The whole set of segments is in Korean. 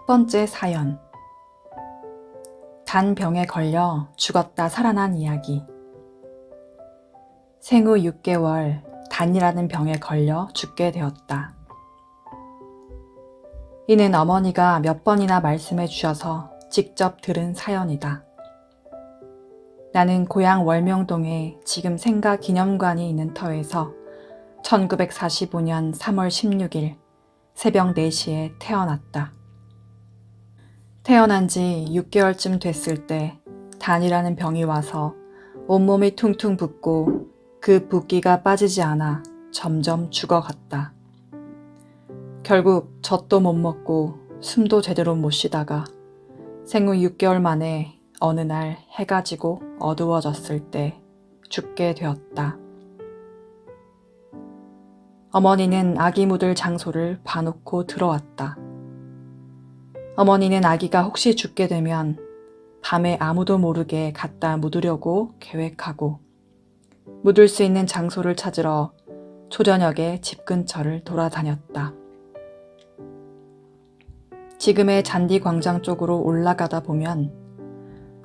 첫 번째 사연. 단병에 걸려 죽었다 살아난 이야기. 생후 6개월 단이라는 병에 걸려 죽게 되었다. 이는 어머니가 몇 번이나 말씀해 주셔서 직접 들은 사연이다. 나는 고향 월명동에 지금 생가기념관이 있는 터에서 1945년 3월 16일 새벽 4시에 태어났다. 태어난 지 6개월쯤 됐을 때 단이라는 병이 와서 온몸이 퉁퉁 붓고 그 붓기가 빠지지 않아 점점 죽어갔다. 결국 젖도 못 먹고 숨도 제대로 못 쉬다가 생후 6개월 만에 어느 날 해가 지고 어두워졌을 때 죽게 되었다. 어머니는 아기 묻을 장소를 봐놓고 들어왔다. 어머니는 아기가 혹시 죽게 되면 밤에 아무도 모르게 갖다 묻으려고 계획하고 묻을 수 있는 장소를 찾으러 초저녁에 집 근처를 돌아다녔다. 지금의 잔디광장 쪽으로 올라가다 보면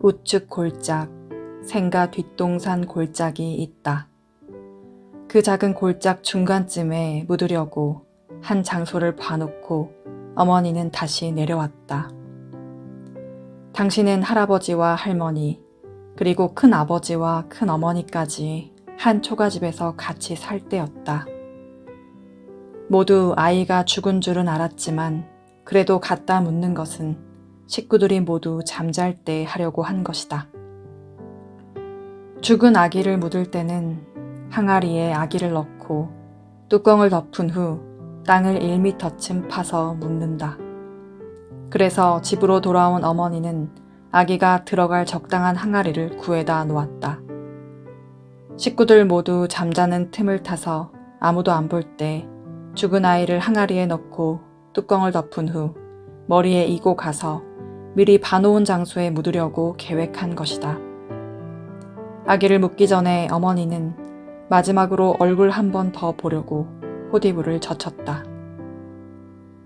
우측 골짝, 생가 뒷동산 골짝이 있다. 그 작은 골짝 중간쯤에 묻으려고 한 장소를 봐놓고 어머니는 다시 내려왔다. 당신은 할아버지와 할머니, 그리고 큰아버지와 큰어머니까지 한 초가집에서 같이 살 때였다. 모두 아이가 죽은 줄은 알았지만 그래도 갖다 묻는 것은 식구들이 모두 잠잘 때 하려고 한 것이다. 죽은 아기를 묻을 때는 항아리에 아기를 넣고 뚜껑을 덮은 후 땅을 1m쯤 파서 묻는다. 그래서 집으로 돌아온 어머니는 아기가 들어갈 적당한 항아리를 구해다 놓았다. 식구들 모두 잠자는 틈을 타서 아무도 안 볼 때 죽은 아이를 항아리에 넣고 뚜껑을 덮은 후 머리에 이고 가서 미리 봐놓은 장소에 묻으려고 계획한 것이다. 아기를 묻기 전에 어머니는 마지막으로 얼굴 한 번 더 보려고 호디부를 젖혔다.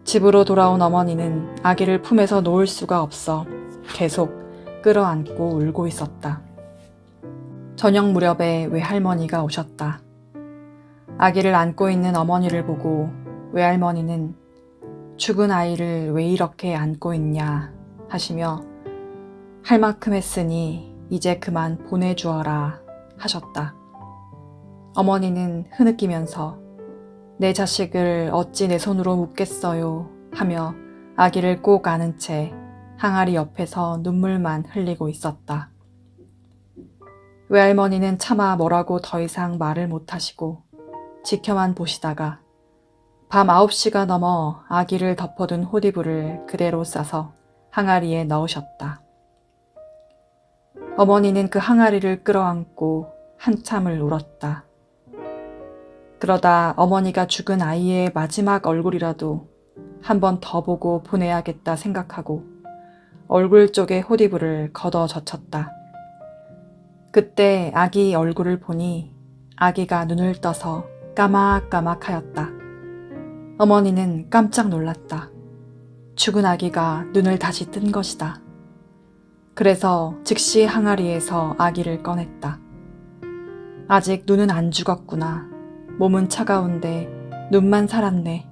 집으로 돌아온 어머니는 아기를 품에서 놓을 수가 없어 계속 끌어안고 울고 있었다. 저녁 무렵에 외할머니가 오셨다. 아기를 안고 있는 어머니를 보고 외할머니는 죽은 아이를 왜 이렇게 안고 있냐 하시며 할 만큼 했으니 이제 그만 보내주어라 하셨다. 어머니는 흐느끼면서 내 자식을 어찌 내 손으로 묻겠어요 하며 아기를 꼭 안은 채 항아리 옆에서 눈물만 흘리고 있었다. 외할머니는 차마 뭐라고 더 이상 말을 못하시고 지켜만 보시다가 밤 9시가 넘어 아기를 덮어둔 호디부를 그대로 싸서 항아리에 넣으셨다. 어머니는 그 항아리를 끌어안고 한참을 울었다. 그러다 어머니가 죽은 아이의 마지막 얼굴이라도 한 번 더 보고 보내야겠다 생각하고 얼굴 쪽에 호디부를 걷어 젖혔다. 그때 아기 얼굴을 보니 아기가 눈을 떠서 까맣까맣하였다. 어머니는 깜짝 놀랐다. 죽은 아기가 눈을 다시 뜬 것이다. 그래서 즉시 항아리에서 아기를 꺼냈다. 아직 눈은 안 죽었구나. 몸은 차가운데 눈만 살았네.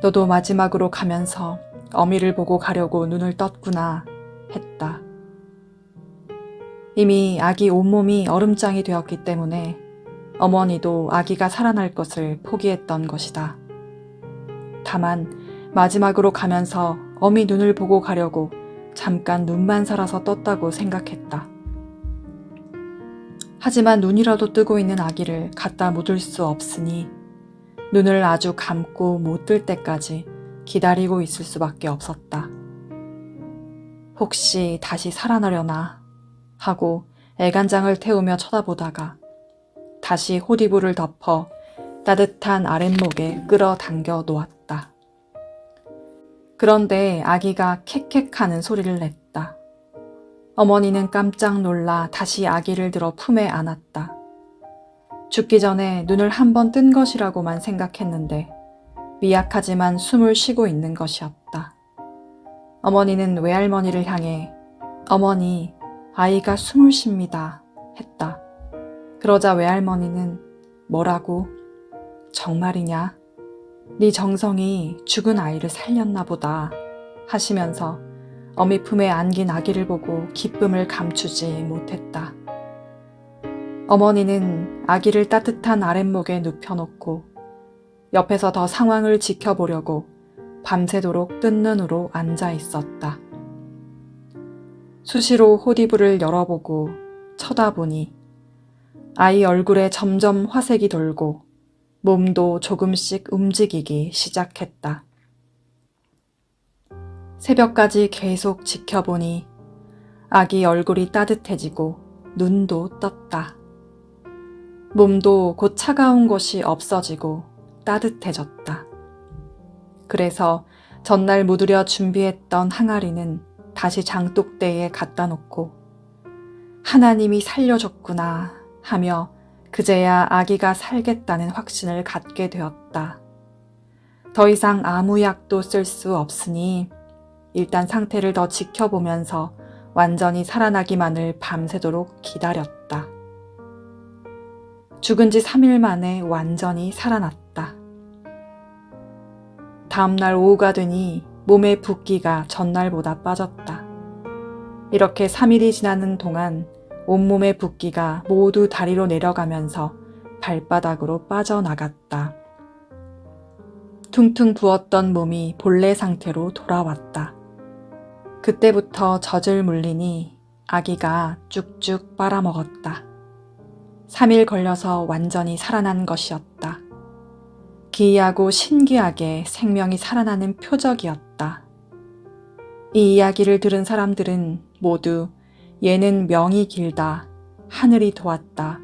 너도 마지막으로 가면서 어미를 보고 가려고 눈을 떴구나 했다. 이미 아기 온몸이 얼음장이 되었기 때문에 어머니도 아기가 살아날 것을 포기했던 것이다. 다만 마지막으로 가면서 어미 눈을 보고 가려고 잠깐 눈만 살아서 떴다고 생각했다. 하지만 눈이라도 뜨고 있는 아기를 갖다 묻을 수 없으니 눈을 아주 감고 못 뜰 때까지 기다리고 있을 수밖에 없었다. 혹시 다시 살아나려나 하고 애간장을 태우며 쳐다보다가 다시 호디부를 덮어 따뜻한 아랫목에 끌어당겨 놓았다. 그런데 아기가 캑캑하는 소리를 냈다. 어머니는 깜짝 놀라 다시 아기를 들어 품에 안았다. 죽기 전에 눈을 한 번 뜬 것이라고만 생각했는데 미약하지만 숨을 쉬고 있는 것이었다. 어머니는 외할머니를 향해 어머니, 아이가 숨을 쉽니다 했다. 그러자 외할머니는 뭐라고? 정말이냐? 네 정성이 죽은 아이를 살렸나 보다 하시면서 어미 품에 안긴 아기를 보고 기쁨을 감추지 못했다. 어머니는 아기를 따뜻한 아랫목에 눕혀놓고 옆에서 더 상황을 지켜보려고 밤새도록 뜬 눈으로 앉아 있었다. 수시로 호디부를 열어보고 쳐다보니 아이 얼굴에 점점 화색이 돌고 몸도 조금씩 움직이기 시작했다. 새벽까지 계속 지켜보니 아기 얼굴이 따뜻해지고 눈도 떴다. 몸도 곧 차가운 것이 없어지고 따뜻해졌다. 그래서 전날 묻으려 준비했던 항아리는 다시 장독대에 갖다 놓고 하나님이 살려줬구나 하며 그제야 아기가 살겠다는 확신을 갖게 되었다. 더 이상 아무 약도 쓸 수 없으니 일단 상태를 더 지켜보면서 완전히 살아나기만을 밤새도록 기다렸다. 죽은 지 3일 만에 완전히 살아났다. 다음날 오후가 되니 몸의 붓기가 전날보다 빠졌다. 이렇게 3일이 지나는 동안 온몸의 붓기가 모두 다리로 내려가면서 발바닥으로 빠져나갔다. 퉁퉁 부었던 몸이 본래 상태로 돌아왔다. 그때부터 젖을 물리니 아기가 쭉쭉 빨아먹었다. 3일 걸려서 완전히 살아난 것이었다. 기이하고 신기하게 생명이 살아나는 표적이었다. 이 이야기를 들은 사람들은 모두 얘는 명이 길다, 하늘이 도왔다,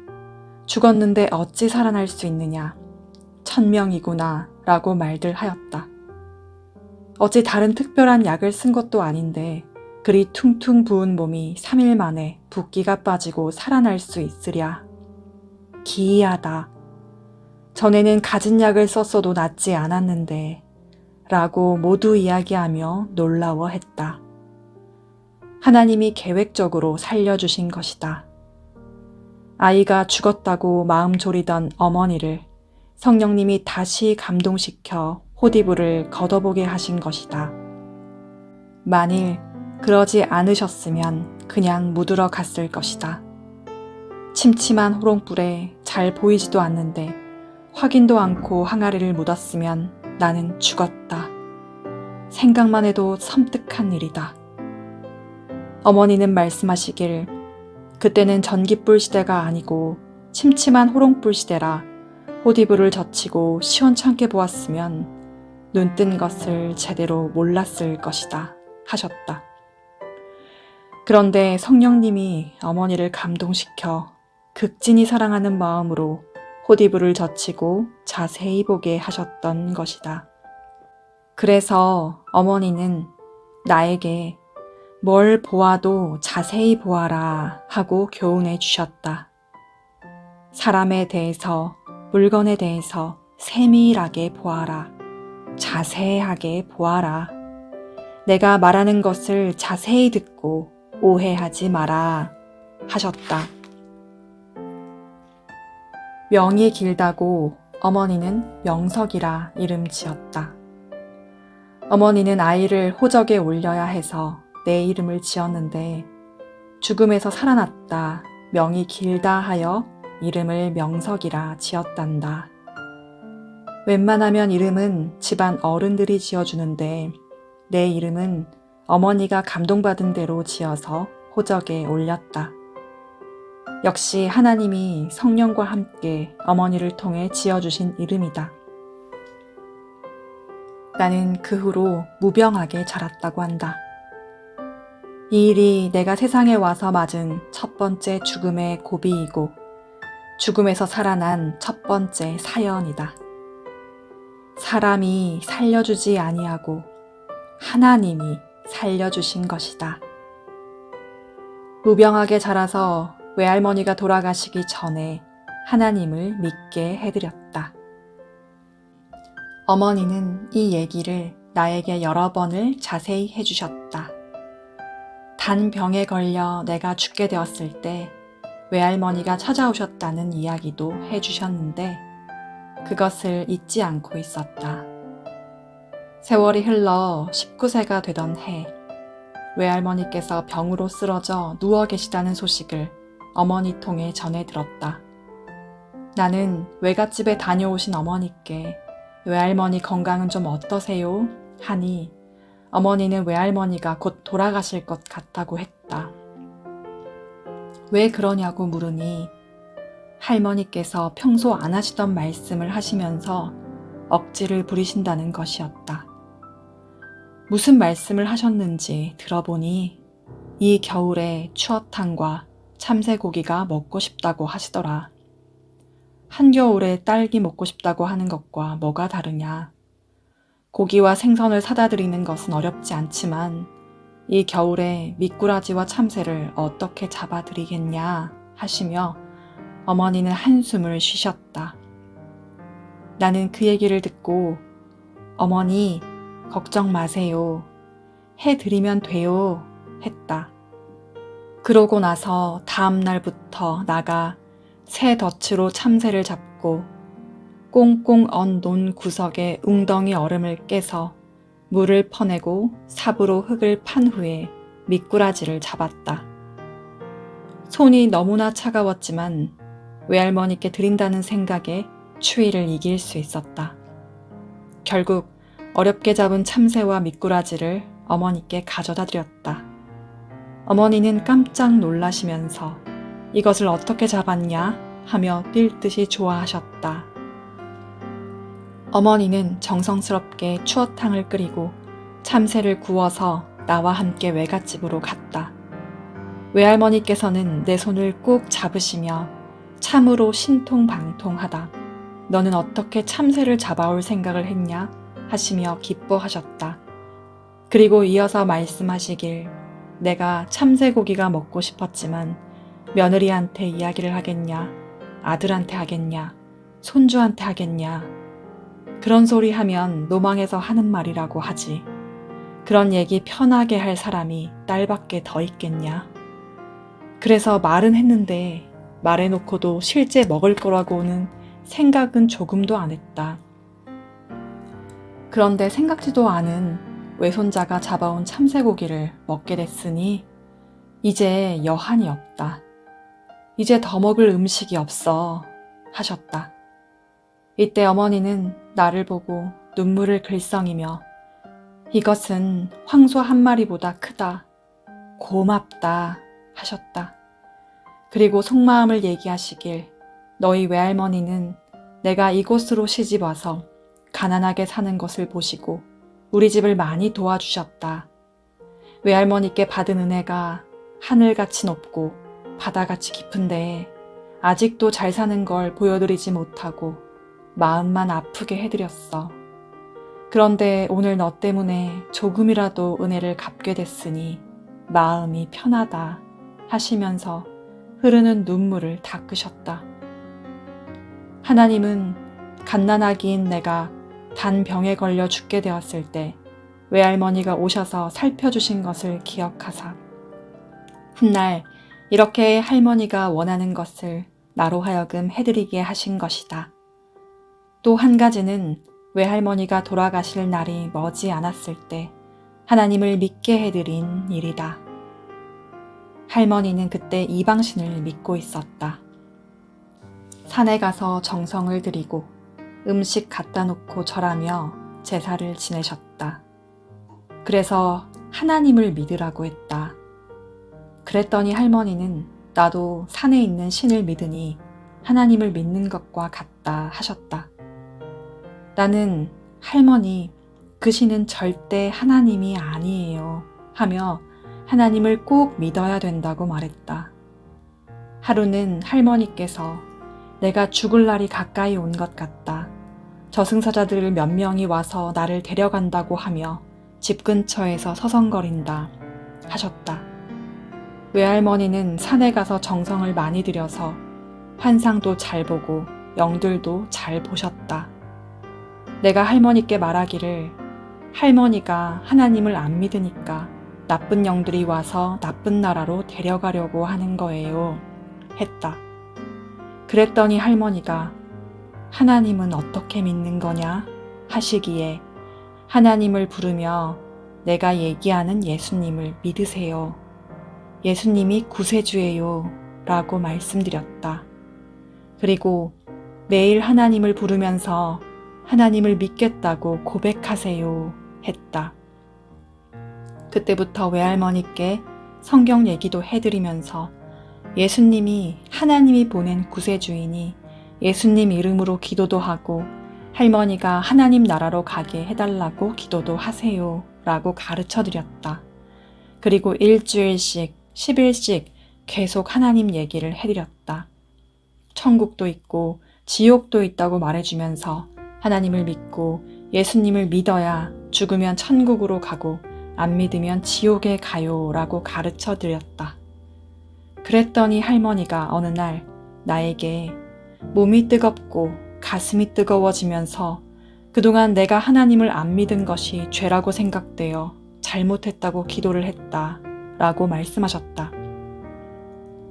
죽었는데 어찌 살아날 수 있느냐, 천명이구나 라고 말들 하였다. 어찌 다른 특별한 약을 쓴 것도 아닌데 그리 퉁퉁 부은 몸이 3일 만에 붓기가 빠지고 살아날 수 있으랴. 기이하다. 전에는 가진 약을 썼어도 낫지 않았는데 라고 모두 이야기하며 놀라워했다. 하나님이 계획적으로 살려주신 것이다. 아이가 죽었다고 마음 졸이던 어머니를 성령님이 다시 감동시켜 호디부를 걷어보게 하신 것이다. 만일 그러지 않으셨으면 그냥 묻으러 갔을 것이다. 침침한 호롱불에 잘 보이지도 않는데 확인도 않고 항아리를 묻었으면 나는 죽었다. 생각만 해도 섬뜩한 일이다. 어머니는 말씀하시길 그때는 전깃불 시대가 아니고 침침한 호롱불 시대라 호디부를 젖히고 시원찮게 보았으면 눈 뜬 것을 제대로 몰랐을 것이다 하셨다. 그런데 성령님이 어머니를 감동시켜 극진히 사랑하는 마음으로 호디부를 젖히고 자세히 보게 하셨던 것이다. 그래서 어머니는 나에게 뭘 보아도 자세히 보아라 하고 교훈해 주셨다. 사람에 대해서, 물건에 대해서 세밀하게 보아라. 자세하게 보아라. 내가 말하는 것을 자세히 듣고 오해하지 마라 하셨다. 명이 길다고 어머니는 명석이라 이름 지었다. 어머니는 아이를 호적에 올려야 해서 내 이름을 지었는데 죽음에서 살아났다, 명이 길다 하여 이름을 명석이라 지었단다. 웬만하면 이름은 집안 어른들이 지어주는데 내 이름은 어머니가 감동받은 대로 지어서 호적에 올렸다. 역시 하나님이 성령과 함께 어머니를 통해 지어주신 이름이다. 나는 그 후로 무병하게 자랐다고 한다. 이 일이 내가 세상에 와서 맞은 첫 번째 죽음의 고비이고 죽음에서 살아난 첫 번째 사연이다. 사람이 살려주지 아니하고 하나님이 살려주신 것이다. 무병하게 자라서 외할머니가 돌아가시기 전에 하나님을 믿게 해드렸다. 어머니는 이 얘기를 나에게 여러 번을 자세히 해주셨다. 단 병에 걸려 내가 죽게 되었을 때 외할머니가 찾아오셨다는 이야기도 해주셨는데 그것을 잊지 않고 있었다. 세월이 흘러 19세가 되던 해, 외할머니께서 병으로 쓰러져 누워 계시다는 소식을 어머니 통해 전해 들었다. 나는 외갓집에 다녀오신 어머니께 외할머니 건강은 좀 어떠세요? 하니 어머니는 외할머니가 곧 돌아가실 것 같다고 했다. 왜 그러냐고 물으니 할머니께서 평소 안 하시던 말씀을 하시면서 억지를 부리신다는 것이었다. 무슨 말씀을 하셨는지 들어보니 이 겨울에 추어탕과 참새고기가 먹고 싶다고 하시더라. 한겨울에 딸기 먹고 싶다고 하는 것과 뭐가 다르냐. 고기와 생선을 사다 드리는 것은 어렵지 않지만 이 겨울에 미꾸라지와 참새를 어떻게 잡아 드리겠냐 하시며 어머니는 한숨을 쉬셨다. 나는 그 얘기를 듣고 어머니 걱정 마세요. 해드리면 돼요. 했다. 그러고 나서 다음 날부터 나가 새 덫으로 참새를 잡고 꽁꽁 언 논 구석에 웅덩이 얼음을 깨서 물을 퍼내고 삽으로 흙을 판 후에 미꾸라지를 잡았다. 손이 너무나 차가웠지만 외할머니께 드린다는 생각에 추위를 이길 수 있었다. 결국 어렵게 잡은 참새와 미꾸라지를 어머니께 가져다 드렸다. 어머니는 깜짝 놀라시면서 이것을 어떻게 잡았냐 하며 뛸 듯이 좋아하셨다. 어머니는 정성스럽게 추어탕을 끓이고 참새를 구워서 나와 함께 외갓집으로 갔다. 외할머니께서는 내 손을 꾹 잡으시며 참으로 신통방통하다. 너는 어떻게 참새를 잡아올 생각을 했냐? 하시며 기뻐하셨다. 그리고 이어서 말씀하시길 내가 참새고기가 먹고 싶었지만 며느리한테 이야기를 하겠냐? 아들한테 하겠냐? 손주한테 하겠냐? 그런 소리 하면 노망해서 하는 말이라고 하지. 그런 얘기 편하게 할 사람이 딸밖에 더 있겠냐? 그래서 말은 했는데 말해놓고도 실제 먹을 거라고는 생각은 조금도 안 했다. 그런데 생각지도 않은 외손자가 잡아온 참새고기를 먹게 됐으니 이제 여한이 없다. 이제 더 먹을 음식이 없어 하셨다. 이때 어머니는 나를 보고 눈물을 글썽이며 이것은 황소 한 마리보다 크다. 고맙다 하셨다. 그리고 속마음을 얘기하시길 너희 외할머니는 내가 이곳으로 시집와서 가난하게 사는 것을 보시고 우리 집을 많이 도와주셨다. 외할머니께 받은 은혜가 하늘같이 높고 바다같이 깊은데 아직도 잘 사는 걸 보여드리지 못하고 마음만 아프게 해드렸어. 그런데 오늘 너 때문에 조금이라도 은혜를 갚게 됐으니 마음이 편하다 하시면서 흐르는 눈물을 닦으셨다. 하나님은 갓난아기인 내가 단 병에 걸려 죽게 되었을 때 외할머니가 오셔서 살펴주신 것을 기억하사 훗날 이렇게 할머니가 원하는 것을 나로 하여금 해드리게 하신 것이다. 또 한 가지는 외할머니가 돌아가실 날이 머지 않았을 때 하나님을 믿게 해드린 일이다. 할머니는 그때 이방신을 믿고 있었다. 산에 가서 정성을 들이고 음식 갖다 놓고 절하며 제사를 지내셨다. 그래서 하나님을 믿으라고 했다. 그랬더니 할머니는 나도 산에 있는 신을 믿으니 하나님을 믿는 것과 같다 하셨다. 나는 할머니, 그 신은 절대 하나님이 아니에요 하며 하나님을 꼭 믿어야 된다고 말했다. 하루는 할머니께서 내가 죽을 날이 가까이 온 것 같다. 저승사자들 몇 명이 와서 나를 데려간다고 하며 집 근처에서 서성거린다 하셨다. 외할머니는 산에 가서 정성을 많이 들여서 환상도 잘 보고 영들도 잘 보셨다. 내가 할머니께 말하기를 할머니가 하나님을 안 믿으니까 나쁜 영들이 와서 나쁜 나라로 데려가려고 하는 거예요. 했다. 그랬더니 할머니가 하나님은 어떻게 믿는 거냐? 하시기에 하나님을 부르며 내가 얘기하는 예수님을 믿으세요. 예수님이 구세주예요. 라고 말씀드렸다. 그리고 매일 하나님을 부르면서 하나님을 믿겠다고 고백하세요. 했다. 그때부터 외할머니께 성경 얘기도 해드리면서 예수님이 하나님이 보낸 구세주이니 예수님 이름으로 기도도 하고 할머니가 하나님 나라로 가게 해달라고 기도도 하세요. 라고 가르쳐 드렸다. 그리고 일주일씩, 10일씩 계속 하나님 얘기를 해드렸다. 천국도 있고 지옥도 있다고 말해주면서 하나님을 믿고 예수님을 믿어야 죽으면 천국으로 가고 안 믿으면 지옥에 가요 라고 가르쳐 드렸다. 그랬더니 할머니가 어느 날 나에게 몸이 뜨겁고 가슴이 뜨거워지면서 그동안 내가 하나님을 안 믿은 것이 죄라고 생각되어 잘못했다고 기도를 했다 라고 말씀하셨다.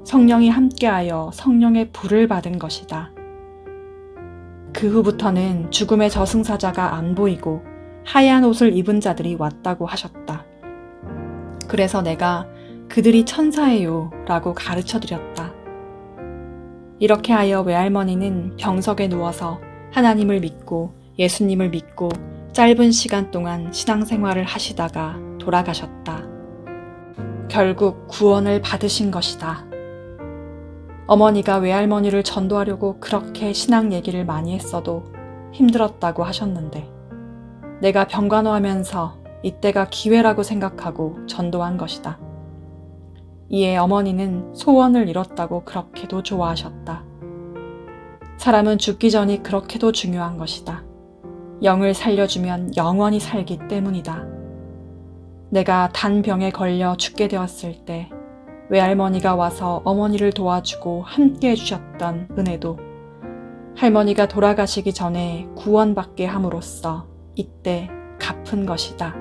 성령이 함께하여 성령의 불을 받은 것이다. 그 후부터는 죽음의 저승사자가 안 보이고 하얀 옷을 입은 자들이 왔다고 하셨다. 그래서 내가 그들이 천사예요 라고 가르쳐 드렸다. 이렇게 하여 외할머니는 병석에 누워서 하나님을 믿고 예수님을 믿고 짧은 시간 동안 신앙생활을 하시다가 돌아가셨다. 결국 구원을 받으신 것이다. 어머니가 외할머니를 전도하려고 그렇게 신앙 얘기를 많이 했어도 힘들었다고 하셨는데 내가 병간호하면서 이때가 기회라고 생각하고 전도한 것이다. 이에 어머니는 소원을 이뤘다고 그렇게도 좋아하셨다. 사람은 죽기 전이 그렇게도 중요한 것이다. 영을 살려주면 영원히 살기 때문이다. 내가 단병에 걸려 죽게 되었을 때 외할머니가 와서 어머니를 도와주고 함께 해주셨던 은혜도 할머니가 돌아가시기 전에 구원받게 함으로써 이때 갚은 것이다.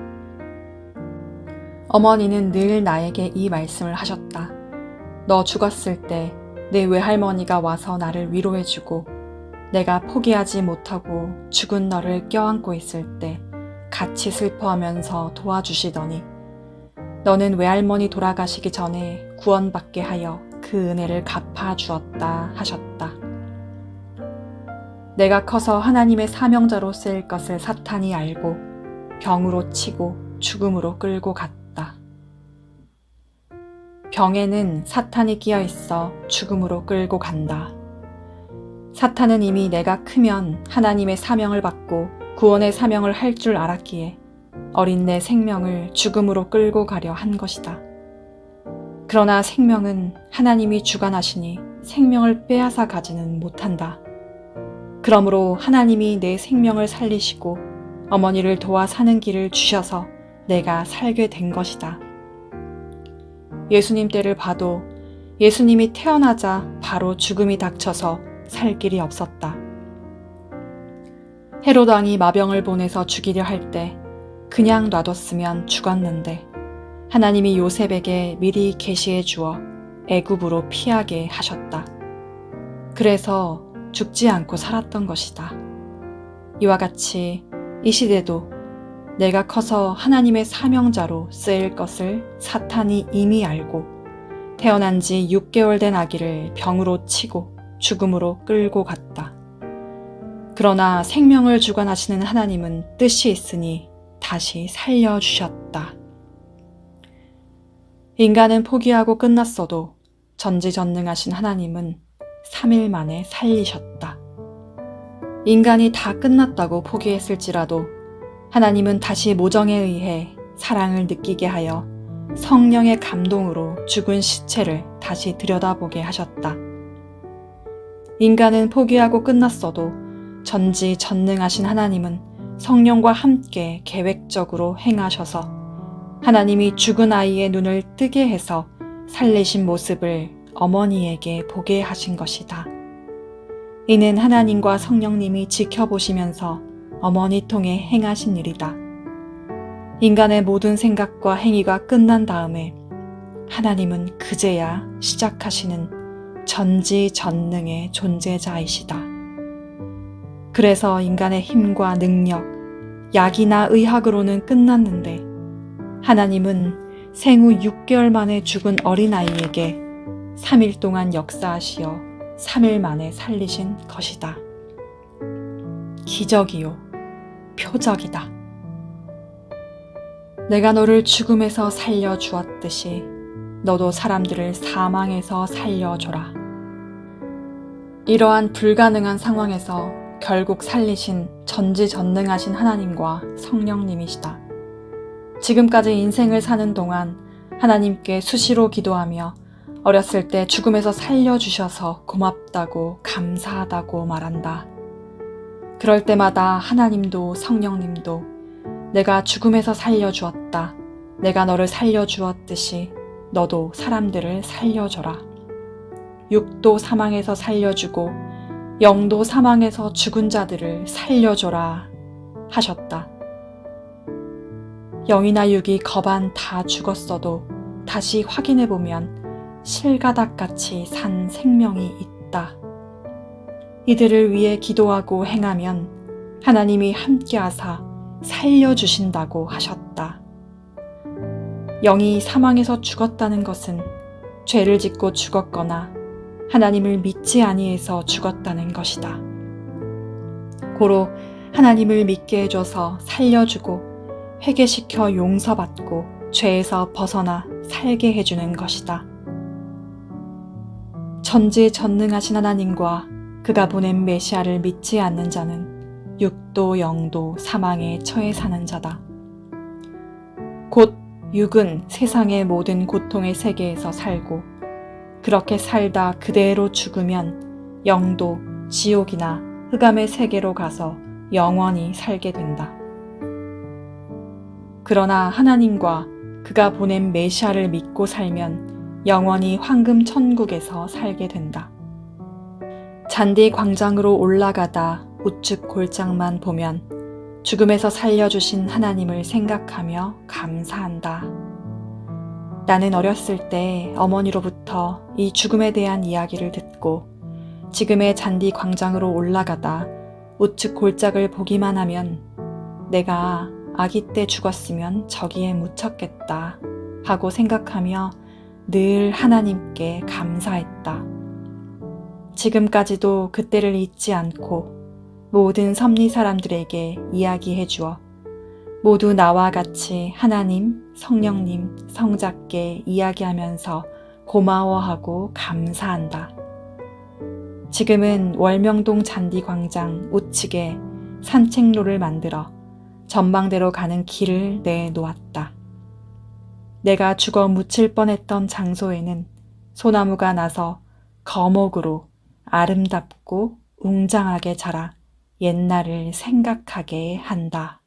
어머니는 늘 나에게 이 말씀을 하셨다. 너 죽었을 때 내 외할머니가 와서 나를 위로해주고 내가 포기하지 못하고 죽은 너를 껴안고 있을 때 같이 슬퍼하면서 도와주시더니 너는 외할머니 돌아가시기 전에 구원받게 하여 그 은혜를 갚아주었다 하셨다. 내가 커서 하나님의 사명자로 쓰일 것을 사탄이 알고 병으로 치고 죽음으로 끌고 갔다. 병에는 사탄이 끼어 있어 죽음으로 끌고 간다. 사탄은 이미 내가 크면 하나님의 사명을 받고 구원의 사명을 할 줄 알았기에 어린 내 생명을 죽음으로 끌고 가려 한 것이다. 그러나 생명은 하나님이 주관하시니 생명을 빼앗아 가지는 못한다. 그러므로 하나님이 내 생명을 살리시고 어머니를 도와 사는 길을 주셔서 내가 살게 된 것이다. 예수님 때를 봐도 예수님이 태어나자 바로 죽음이 닥쳐서 살 길이 없었다. 헤롯 왕이 마병을 보내서 죽이려 할 때 그냥 놔뒀으면 죽었는데 하나님이 요셉에게 미리 계시해 주어 애굽으로 피하게 하셨다. 그래서 죽지 않고 살았던 것이다. 이와 같이 이 시대도 내가 커서 하나님의 사명자로 쓰일 것을 사탄이 이미 알고 태어난 지 6개월 된 아기를 병으로 치고 죽음으로 끌고 갔다. 그러나 생명을 주관하시는 하나님은 뜻이 있으니 다시 살려주셨다. 인간은 포기하고 끝났어도 전지전능하신 하나님은 3일 만에 살리셨다. 인간이 다 끝났다고 포기했을지라도 하나님은 다시 모정에 의해 사랑을 느끼게 하여 성령의 감동으로 죽은 시체를 다시 들여다보게 하셨다. 인간은 포기하고 끝났어도 전지전능하신 하나님은 성령과 함께 계획적으로 행하셔서 하나님이 죽은 아이의 눈을 뜨게 해서 살리신 모습을 어머니에게 보게 하신 것이다. 이는 하나님과 성령님이 지켜보시면서 어머니 통해 행하신 일이다. 인간의 모든 생각과 행위가 끝난 다음에 하나님은 그제야 시작하시는 전지전능의 존재자이시다. 그래서 인간의 힘과 능력, 약이나 의학으로는 끝났는데 하나님은 생후 6개월 만에 죽은 어린아이에게 3일 동안 역사하시어 3일 만에 살리신 것이다. 기적이요, 표적이다. 내가 너를 죽음에서 살려주었듯이 너도 사람들을 사망에서 살려줘라. 이러한 불가능한 상황에서 결국 살리신 전지전능하신 하나님과 성령님이시다. 지금까지 인생을 사는 동안 하나님께 수시로 기도하며 어렸을 때 죽음에서 살려주셔서 고맙다고 감사하다고 말한다. 그럴 때마다 하나님도 성령님도 내가 죽음에서 살려주었다. 내가 너를 살려주었듯이 너도 사람들을 살려줘라. 육도 사망에서 살려주고 영도 사망에서 죽은 자들을 살려줘라 하셨다. 영이나 육이 거반 다 죽었어도 다시 확인해보면 실가닥같이 산 생명이 있다. 이들을 위해 기도하고 행하면 하나님이 함께하사 살려주신다고 하셨다. 영이 사망에서 죽었다는 것은 죄를 짓고 죽었거나 하나님을 믿지 아니해서 죽었다는 것이다. 고로 하나님을 믿게 해줘서 살려주고 회개시켜 용서받고 죄에서 벗어나 살게 해주는 것이다. 전지전능하신 하나님과 그가 보낸 메시아를 믿지 않는 자는 육도 영도 사망에 처해 사는 자다. 곧 육은 세상의 모든 고통의 세계에서 살고 그렇게 살다 그대로 죽으면 영도 지옥이나 흑암의 세계로 가서 영원히 살게 된다. 그러나 하나님과 그가 보낸 메시아를 믿고 살면 영원히 황금 천국에서 살게 된다. 잔디 광장으로 올라가다 우측 골장만 보면 죽음에서 살려주신 하나님을 생각하며 감사한다. 나는 어렸을 때 어머니로부터 이 죽음에 대한 이야기를 듣고 지금의 잔디 광장으로 올라가다 우측 골짜기를 보기만 하면 내가 아기 때 죽었으면 저기에 묻혔겠다 하고 생각하며 늘 하나님께 감사했다. 지금까지도 그때를 잊지 않고 모든 섭리 사람들에게 이야기해 주어 모두 나와 같이 하나님, 성령님, 성자께 이야기하면서 고마워하고 감사한다. 지금은 월명동 잔디광장 우측에 산책로를 만들어 전망대로 가는 길을 내놓았다. 내가 죽어 묻힐 뻔했던 장소에는 소나무가 나서 거목으로 아름답고 웅장하게 자라 옛날을 생각하게 한다.